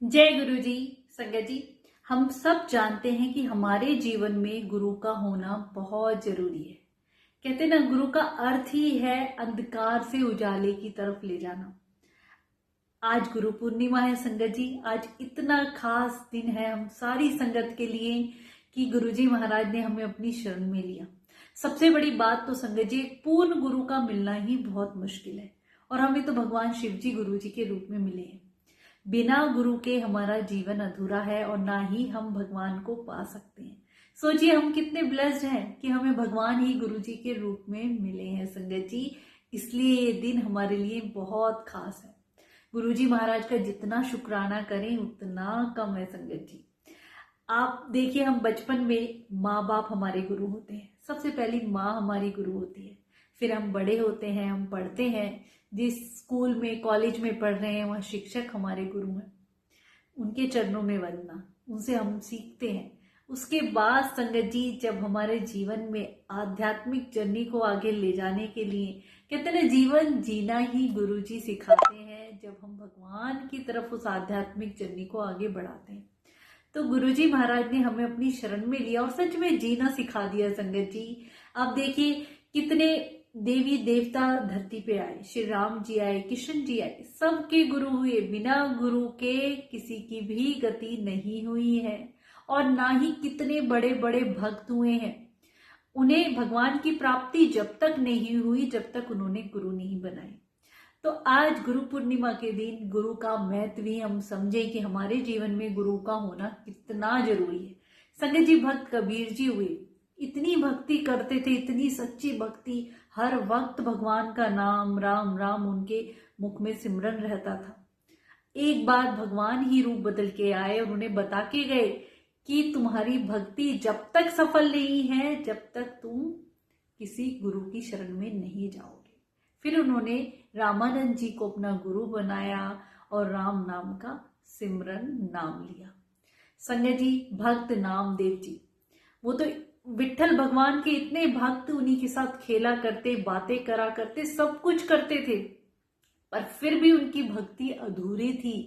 जय गुरु जी। संगत जी, हम सब जानते हैं कि हमारे जीवन में गुरु का होना बहुत जरूरी है। कहते ना, गुरु का अर्थ ही है अंधकार से उजाले की तरफ ले जाना। आज गुरु पूर्णिमा है संगत जी। आज इतना खास दिन है हम सारी संगत के लिए कि गुरु जी महाराज ने हमें अपनी शरण में लिया। सबसे बड़ी बात तो संगत जी, पूर्ण गुरु का मिलना ही बहुत मुश्किल है और हमें तो भगवान शिव जी गुरु जी के रूप में मिले हैं। बिना गुरु के हमारा जीवन अधूरा है और ना ही हम भगवान को पा सकते हैं। सोचिए हम कितने ब्लेस्ड हैं कि हमें भगवान ही गुरु जी के रूप में मिले हैं संगत जी। इसलिए ये दिन हमारे लिए बहुत खास है। गुरु जी महाराज का जितना शुक्राना करें उतना कम है संगत जी। आप देखिए, हम बचपन में माँ बाप हमारे गुरु होते हैं। सबसे पहली माँ हमारी गुरु होती है। फिर हम बड़े होते हैं, हम पढ़ते हैं। जिस स्कूल में कॉलेज में पढ़ रहे हैं वहाँ शिक्षक हमारे गुरु हैं। उनके चरणों में वंदना, उनसे हम सीखते हैं। उसके बाद संगत जी, जब हमारे जीवन में आध्यात्मिक जर्नी को आगे ले जाने के लिए कहते हैं ना, जीवन जीना ही गुरु जी सिखाते हैं। जब हम भगवान की तरफ उस आध्यात्मिक जर्नी को आगे बढ़ाते हैं तो गुरुजी महाराज ने हमें अपनी शरण में लिया और सच में जीना सिखा दिया संगत जी। आप देखिए कितने देवी देवता धरती पे आए, श्री राम जी आए, कृष्ण जी आए, सबके गुरु हुए। बिना गुरु के किसी की भी गति नहीं हुई है। और ना ही कितने बड़े बड़े भक्त हुए हैं। उन्हें भगवान की प्राप्ति जब तक नहीं हुई जब तक उन्होंने गुरु नहीं बनाए। तो आज गुरु पूर्णिमा के दिन गुरु का महत्व भी हम समझें कि हमारे जीवन में गुरु का होना कितना जरूरी है। संगत जी, भक्त कबीर जी हुए, इतनी भक्ति करते थे, इतनी सच्ची भक्ति। हर वक्त भगवान का नाम राम राम उनके मुख में सिमरन रहता था। एक बार भगवान ही रूप बदल के आए और उन्हें बता के गए कि तुम्हारी भक्ति जब तक सफल नहीं है जब तक तुम किसी गुरु की शरण में नहीं जाओगे। फिर उन्होंने रामानंद जी को अपना गुरु बनाया और राम नाम का सिमरन नाम लिया। संगत जी, भक्त नामदेव जी, वो तो विट्ठल भगवान के इतने भक्त, उन्हीं के साथ खेला करते, बातें करा करते, सब कुछ करते थे, पर फिर भी उनकी भक्ति अधूरी थी,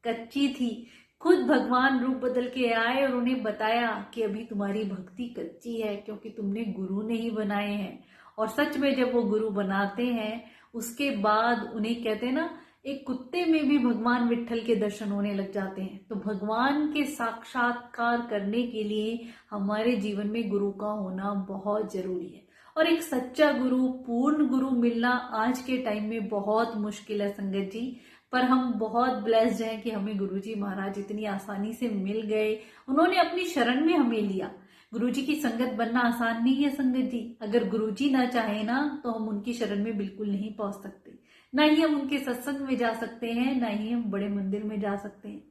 कच्ची थी। खुद भगवान रूप बदल के आए और उन्हें बताया कि अभी तुम्हारी भक्ति कच्ची है क्योंकि तुमने गुरु नहीं बनाए हैं। और सच में जब वो गुरु बनाते हैं उसके बाद उन्हें कहते हैं ना, एक कुत्ते में भी भगवान विट्ठल के दर्शन होने लग जाते हैं। तो भगवान के साक्षात्कार करने के लिए हमारे जीवन में गुरु का होना बहुत जरूरी है। और एक सच्चा गुरु, पूर्ण गुरु मिलना आज के टाइम में बहुत मुश्किल है संगत जी। पर हम बहुत ब्लेस्ड हैं कि हमें गुरुजी महाराज इतनी आसानी से मिल गए। उन्होंने अपनी शरण में हमें लिया। गुरुजी की संगत बनना आसान नहीं है संगत जी। अगर गुरुजी ना चाहे ना तो हम उनकी शरण में बिल्कुल नहीं पहुंच सकते। ना ही हम उनके सत्संग में जा सकते हैं, ना ही हम बड़े मंदिर में जा सकते हैं।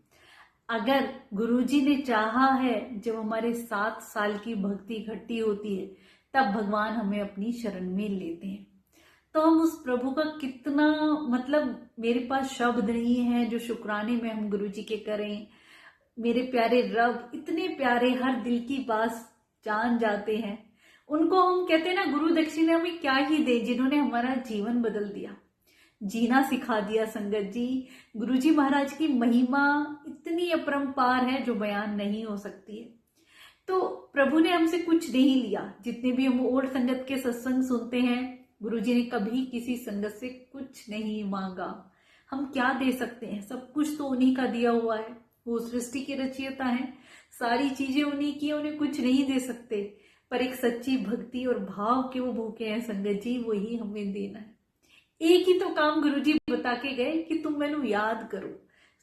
अगर गुरुजी ने चाहा है, जब हमारे 7 साल की भक्ति इकट्ठी होती है तब भगवान हमें अपनी शरण में लेते हैं। तो हम उस प्रभु का कितना, मतलब मेरे पास शब्द नहीं है जो शुक्राने में हम गुरु जी के करें। मेरे प्यारे रब इतने प्यारे, हर दिल की बात जान जाते हैं। उनको हम कहते हैं ना, गुरु दक्षिणा में क्या ही दे, जिन्होंने हमारा जीवन बदल दिया, जीना सिखा दिया संगत जी। गुरु जी महाराज की महिमा इतनी अपरंपार है जो बयान नहीं हो सकती है। तो प्रभु ने हमसे कुछ नहीं लिया। जितने भी हम ओल्ड संगत के सत्संग सुनते हैं, गुरुजी ने कभी किसी संगत से कुछ नहीं मांगा। हम क्या दे सकते हैं? सब कुछ तो उन्हीं का दिया हुआ है। वो सृष्टि के रचयिता हैं, सारी चीजें उन्हीं की, उन्हें कुछ नहीं दे सकते। पर एक सच्ची भक्ति और भाव के वो भूखे हैं संगत जी, वही हमें देना है। एक ही तो काम गुरुजी बता के गए कि तुम मैनू याद करो।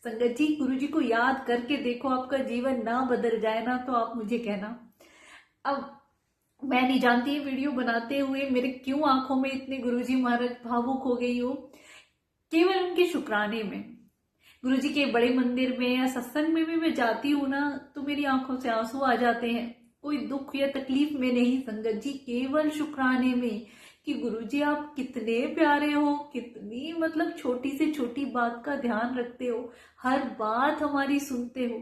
संगत जी, गुरुजी को याद करके देखो, आपका जीवन ना बदल जाए ना तो आप मुझे कहना। अब मैं नहीं जानती है वीडियो बनाते हुए मेरे क्यों आंखों में इतने गुरुजी महाराज भावुक हो गई हो। केवल उनके शुक्राने में, गुरुजी के बड़े मंदिर में या सत्संग में भी मैं जाती हूँ ना तो मेरी आंखों से आंसू आ जाते हैं। कोई दुख या तकलीफ में नहीं संगत जी, केवल शुक्राने में कि गुरुजी आप कितने प्यारे हो, कितनी मतलब छोटी से छोटी बात का ध्यान रखते हो, हर बात हमारी सुनते हो,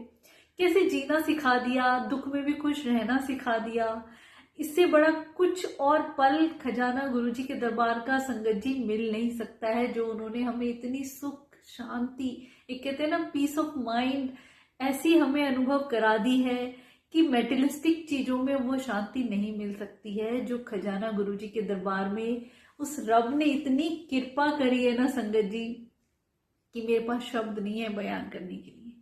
कैसे जीना सिखा दिया, दुख में भी खुश रहना सिखा दिया। इससे बड़ा कुछ और पल खजाना गुरुजी के दरबार का संगत जी मिल नहीं सकता है, जो उन्होंने हमें इतनी सुख शांति, एक कहते हैं ना पीस ऑफ माइंड, ऐसी हमें अनुभव करा दी है कि मेटेरियलिस्टिक चीजों में वो शांति नहीं मिल सकती है जो खजाना गुरुजी के दरबार में उस रब ने इतनी कृपा करी है ना संगत जी, कि मेरे पास शब्द नहीं है बयान करने के लिए।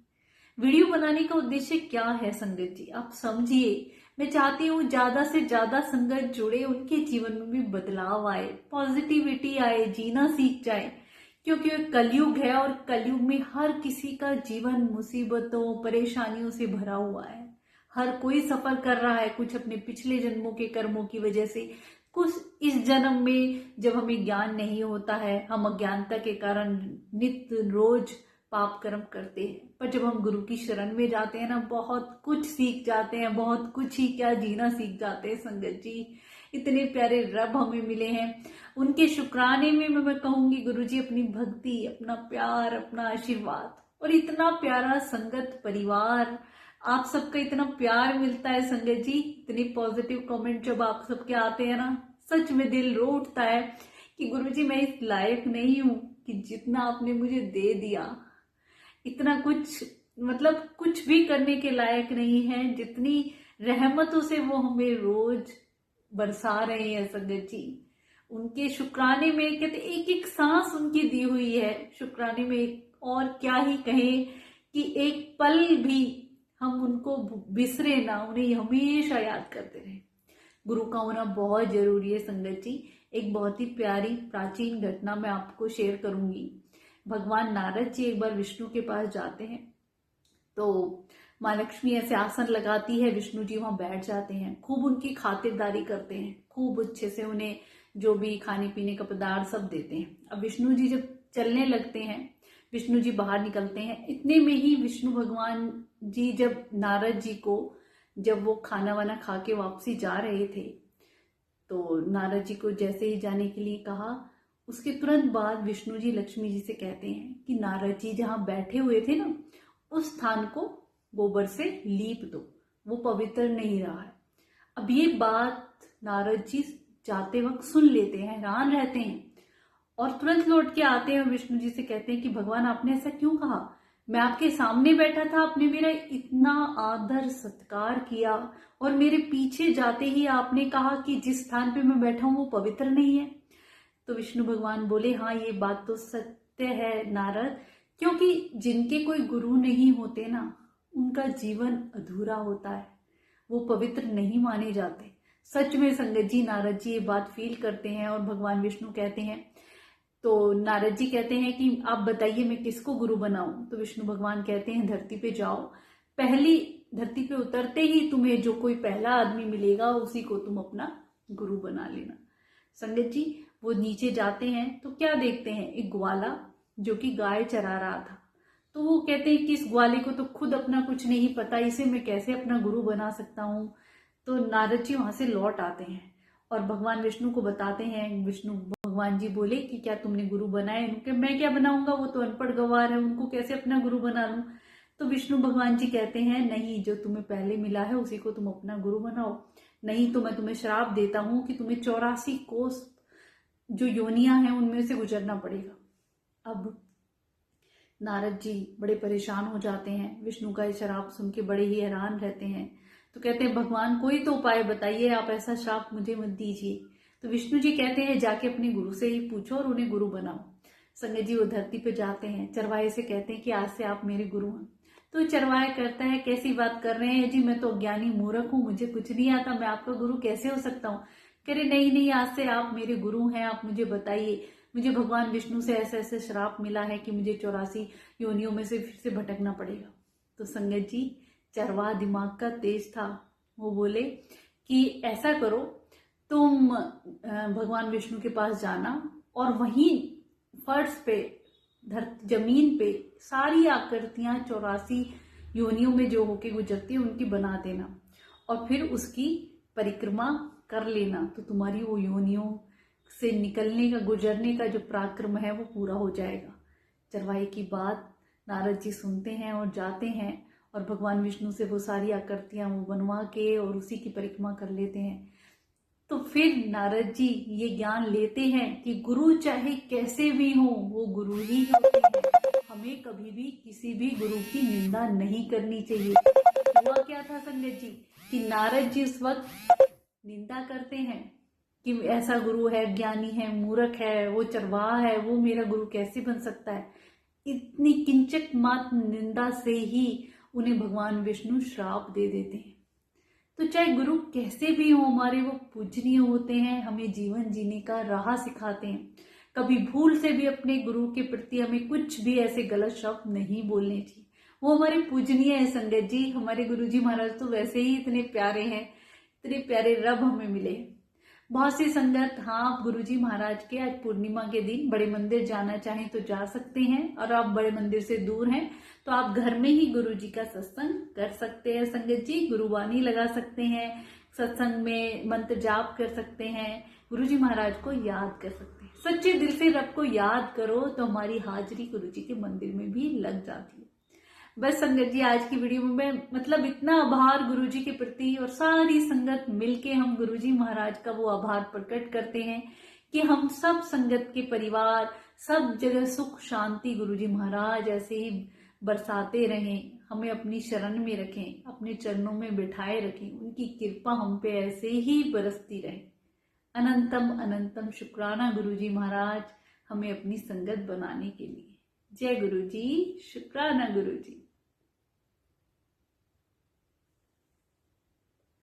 वीडियो बनाने का उद्देश्य क्या है संगत जी, आप समझिए। मैं चाहती हूँ ज्यादा से ज्यादा संगत जुड़े, उनके जीवन में भी बदलाव आए, पॉजिटिविटी आए, जीना सीख जाए, क्योंकि कलयुग है और कलयुग में हर किसी का जीवन मुसीबतों परेशानियों से भरा हुआ है। हर कोई सफर कर रहा है, कुछ अपने पिछले जन्मों के कर्मों की वजह से, कुछ इस जन्म में जब हमें ज्ञान नहीं होता है, हम अज्ञानता के कारण नित्य रोज पाप कर्म करते हैं। पर जब हम गुरु की शरण में जाते हैं ना, बहुत कुछ सीख जाते हैं, बहुत कुछ ही क्या जीना सीख जाते हैं संगत जी। इतने प्यारे रब हमें मिले हैं, उनके शुक्राने में मैं कहूंगी गुरुजी अपनी भक्ति, अपना प्यार, अपना आशीर्वाद और इतना प्यारा संगत परिवार, आप सबका इतना प्यार मिलता है संगत जी। इतने पॉजिटिव कमेंट जब आप सबके आते हैं ना, सच में दिल रो उठता है कि गुरुजी मैं इस लायक नहीं हूं कि जितना आपने मुझे दे दिया, इतना कुछ मतलब कुछ भी करने के लायक नहीं है, जितनी रहमतों से वो हमें रोज बरसा रहे हैं संगत जी। उनके शुक्राने में कहते एक एक सांस उनकी दी हुई है शुक्राने में, और क्या ही कहें कि एक पल भी हम उनको बिसरे ना, उन्हें हमेशा याद करते रहे। गुरु का होना बहुत जरूरी है संगत जी। एक बहुत ही प्यारी प्राचीन घटना मैं आपको शेयर करूंगी। भगवान नारद जी एक बार विष्णु के पास जाते हैं, तो माँ लक्ष्मी ऐसे आसन लगाती है, विष्णु जी वहां बैठ जाते हैं, खूब उनकी खातिरदारी करते हैं, खूब अच्छे से उन्हें जो भी खाने पीने का पदार्थ सब देते हैं। अब विष्णु जी जब चलने लगते हैं, विष्णु जी बाहर निकलते हैं, इतने में ही विष्णु भगवान जी जब नारद जी को, जब वो खाना वाना खा के वापसी जा रहे थे, तो नारद जी को जैसे ही जाने के लिए कहा, उसके तुरंत बाद विष्णु जी लक्ष्मी जी से कहते हैं कि नारद जी जहां बैठे हुए थे ना, उस स्थान को गोबर से लीप दो, वो पवित्र नहीं रहा है। अब ये बात नारद जी जाते वक्त सुन लेते हैं, हैरान रहते हैं और तुरंत लौट के आते हैं, विष्णु जी से कहते हैं कि भगवान आपने ऐसा क्यों कहा, मैं आपके सामने बैठा था, आपने मेरा इतना आदर सत्कार किया और मेरे पीछे जाते ही आपने कहा कि जिस स्थान पे मैं बैठा हूं वो पवित्र नहीं है। तो विष्णु भगवान बोले, हाँ ये बात तो सत्य है नारद, क्योंकि जिनके कोई गुरु नहीं होते ना, उनका जीवन अधूरा होता है, वो पवित्र नहीं माने जाते। सच में संगत जी नारद जी ये बात फील करते हैं और भगवान विष्णु कहते हैं, तो नारद जी कहते हैं कि आप बताइए मैं किसको गुरु बनाऊं। तो विष्णु भगवान कहते हैं धरती पे जाओ, पहली धरती पे उतरते ही तुम्हें जो कोई पहला आदमी मिलेगा उसी को तुम अपना गुरु बना लेना। संगत जी वो नीचे जाते हैं तो क्या देखते हैं, एक ग्वाला जो कि गाय चरा रहा था। तो वो कहते हैं कि इस ग्वाले को तो खुद अपना कुछ नहीं पता, इसे मैं कैसे अपना गुरु बना सकता हूँ। तो नारद जी वहां से लौट आते हैं और भगवान विष्णु को बताते हैं। विष्णु भगवान जी बोले कि क्या तुमने गुरु बनाए? उनके मैं क्या बनाऊंगा, वो तो अनपढ़ गवार है, उनको कैसे अपना गुरु बना लूं। तो विष्णु भगवान जी कहते हैं नहीं, जो तुम्हें पहले मिला है उसी को तुम अपना गुरु बनाओ, नहीं तो मैं तुम्हें श्राप देता हूं कि तुम्हें 84 कोस जो योनियां हैं उनमें से गुजरना पड़ेगा। अब नारद जी बड़े परेशान हो जाते हैं, विष्णु का ये श्राप सुन के बड़े ही हैरान रहते हैं। तो कहते हैं भगवान कोई तो उपाय बताइए, आप ऐसा श्राप मुझे मत दीजिए। तो विष्णु जी कहते हैं जाके अपने गुरु से ही पूछो और उन्हें गुरु बनाओ। संगत जी वो धरती पे जाते हैं, चरवाहे से कहते हैं कि आज से आप मेरे गुरु हैं। तो चरवाहे करता है कैसी बात कर रहे हैं जी, मैं तो अज्ञानी मूर्ख हूँ, मुझे कुछ नहीं आता, मैं आपका गुरु कैसे हो सकता हूँ। कह रहे नहीं नहीं, आज से आप मेरे गुरु हैं, आप मुझे बताइए, मुझे भगवान विष्णु से ऐसे ऐसे श्राप मिला है कि मुझे 84 योनियों में से फिर से भटकना पड़ेगा। तो संगत जी चरवाहा दिमाग का तेज था, वो बोले कि ऐसा करो, तुम भगवान विष्णु के पास जाना और वहीं फर्श पे जमीन पे सारी आकृतियां 84 योनियों में जो होके गुजरती है उनकी बना देना और फिर उसकी परिक्रमा कर लेना, तो तुम्हारी वो योनियों से निकलने का, गुजरने का जो पराक्रम है वो पूरा हो जाएगा। चरवाहे की बात नारद जी सुनते हैं और जाते हैं और भगवान विष्णु से वो सारी आकृतियां वो बनवा के और उसी की परिक्रमा कर लेते हैं। तो फिर नारद जी ये ज्ञान लेते हैं कि गुरु चाहे कैसे भी हो वो गुरु ही होते हैं, हमें कभी भी किसी भी गुरु की निंदा नहीं करनी चाहिए। हुआ क्या था संगत जी कि नारद जी उस वक्त निंदा करते हैं कि ऐसा गुरु है, ज्ञानी है, मूर्ख है, वो चरवाहा है, वो मेरा गुरु कैसे बन सकता है। इतनी किंचक मात्र निंदा से ही उन्हें भगवान विष्णु श्राप दे देते हैं। तो चाहे गुरु कैसे भी हो हमारे, वो पूजनीय होते हैं, हमें जीवन जीने का राह सिखाते हैं। कभी भूल से भी अपने गुरु के प्रति हमें कुछ भी ऐसे गलत शब्द नहीं बोलने चाहिए। वो हमारे पूजनीय है संगत जी। हमारे गुरु जी महाराज तो वैसे ही इतने प्यारे हैं, इतने प्यारे रब हमें मिले। बहुत सी संगत, हाँ, आप गुरुजी महाराज के आज पूर्णिमा के दिन बड़े मंदिर जाना चाहें तो जा सकते हैं, और आप बड़े मंदिर से दूर हैं तो आप घर में ही गुरुजी का सत्संग कर सकते हैं संगत जी। गुरुवाणी लगा सकते हैं, सत्संग में मंत्र जाप कर सकते हैं, गुरुजी महाराज को याद कर सकते हैं। सच्चे दिल से रब को याद करो तो हमारी हाजिरी गुरुजी के मंदिर में भी लग जाती है। बस संगत जी, आज की वीडियो में मतलब इतना आभार गुरुजी के प्रति, और सारी संगत मिलके हम गुरुजी महाराज का वो आभार प्रकट करते हैं कि हम सब संगत के परिवार सब जगह सुख शांति गुरुजी महाराज ऐसे ही बरसाते रहें, हमें अपनी शरण में रखें, अपने चरणों में बिठाए रखें, उनकी कृपा हम पे ऐसे ही बरसती रहे। अनंतम अनंतम शुक्राना गुरुजी महाराज, हमें अपनी संगत बनाने के लिए। जय गुरुजी, शुक्राना गुरुजी।